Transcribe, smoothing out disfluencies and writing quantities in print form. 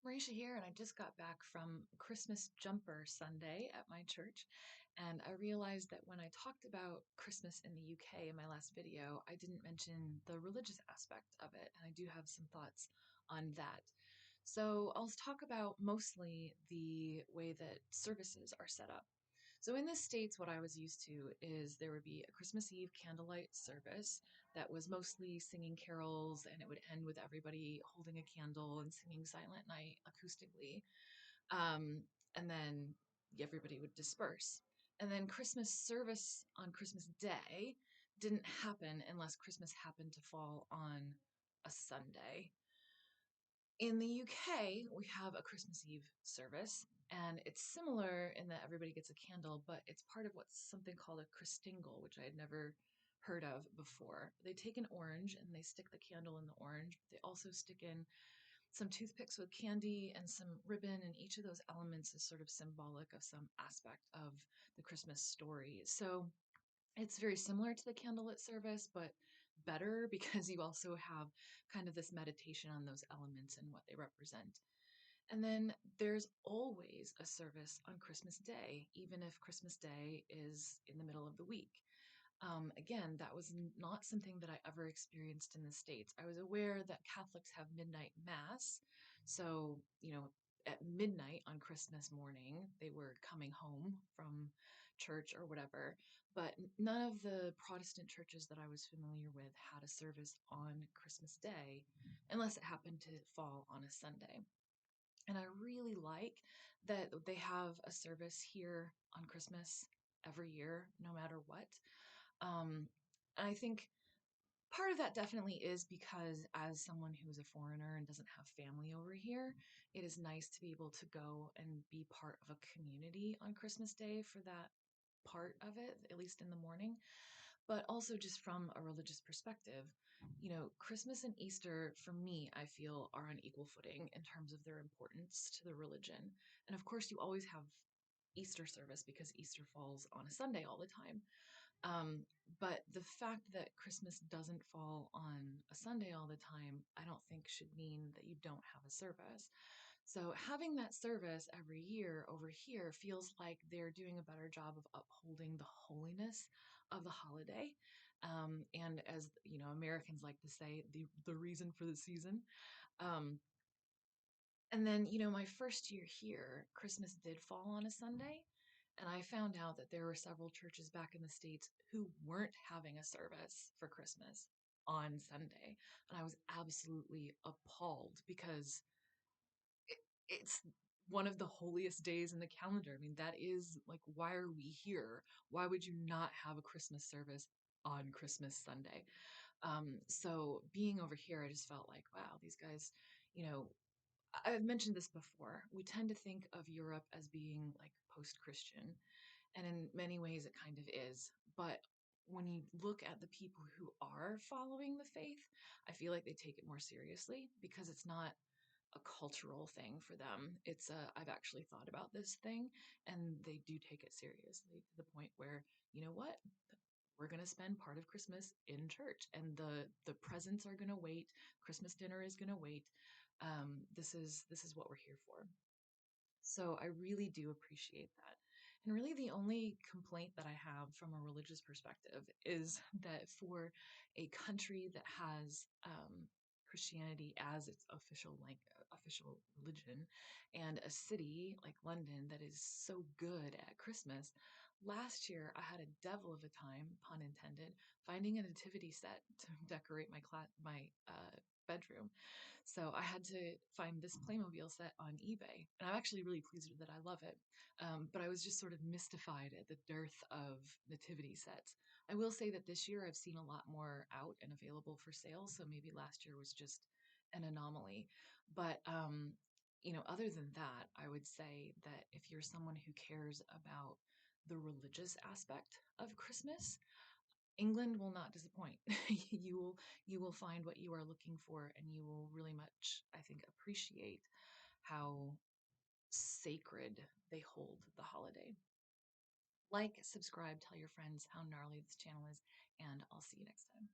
Marisha here, and I just got back from Christmas Jumper Sunday at my church, and I realized that when I talked about Christmas in the UK in my last video, I didn't mention the religious aspect of it, and I do have some thoughts on that. So I'll talk about mostly the way that services are set up. So in the States, what I was used to is there would be a Christmas Eve candlelight service that was mostly singing carols, and it would end with everybody holding a candle and singing Silent Night acoustically. Um, and then everybody would disperse. And then Christmas service on Christmas Day didn't happen unless Christmas happened to fall on a Sunday. In the UK, we have a Christmas Eve service, and it's similar in that everybody gets a candle, but it's part of what's something called a Christingle, which I had never heard of before. They take an orange and they stick the candle in the orange. They also stick in some toothpicks with candy and some ribbon, and each of those elements is sort of symbolic of some aspect of the Christmas story. So it's very similar to the candlelit service, but better because you also have kind of this meditation on those elements and what they represent. And then there's always a service on Christmas Day, even if Christmas Day is in the middle of the week. Again, that was not something that I ever experienced in the States. I was aware that Catholics have midnight mass. So, at midnight on Christmas morning, they were coming home from church or whatever. But none of the Protestant churches that I was familiar with had a service on Christmas Day unless it happened to fall on a Sunday. And I really like that they have a service here on Christmas every year, no matter what. Um, I think part of that definitely is because, as someone who is a foreigner and doesn't have family over here, it is nice to be able to go and be part of a community on Christmas Day for that part of it, at least in the morning. But also, just from a religious perspective, Christmas and Easter, for me, I feel are on equal footing in terms of their importance to the religion. And of course, you always have Easter service because Easter falls on a Sunday all the time. Um, but the fact that Christmas doesn't fall on a Sunday all the time, I don't think should mean that you don't have a service. So having that service every year over here feels like they're doing a better job of upholding the holiness of the holiday. And as Americans like to say, the reason for the season. Um, and then, my first year here, Christmas did fall on a Sunday. And I found out that there were several churches back in the States who weren't having a service for Christmas on Sunday. And I was absolutely appalled because it, it's one of the holiest days in the calendar. I mean, that is like, why are we here? Why would you not have a Christmas service on Christmas Sunday? So being over here, I just felt like, wow, these guys, you know, I've mentioned this before. We tend to think of Europe as being like post Christian, and in many ways it kind of is. But when you look at the people who are following the faith, I feel like they take it more seriously because it's not a cultural thing for them. It's a, I've actually thought about this thing, and they do take it seriously to the point where, you know what? We're going to spend part of Christmas in church, and the presents are going to wait. Christmas dinner is going to wait. This is what we're here for. So I really do appreciate that. And really, the only complaint that I have from a religious perspective is that for a country that has Christianity as its official religion, and a city like London that is so good at Christmas, last year I had a devil of a time, pun intended, finding a nativity set to decorate my bedroom. So I had to find this Playmobil set on eBay, and I'm actually really pleased with it. I love it. But I was just sort of mystified at the dearth of nativity sets. I will say that this year I've seen a lot more out and available for sale, so maybe last year was just an anomaly. But other than that, I would say that if you're someone who cares about the religious aspect of Christmas, England will not disappoint. You will find what you are looking for, and you will really much, I think, appreciate how sacred they hold the holiday. Like, subscribe, tell your friends how gnarly this channel is, and I'll see you next time.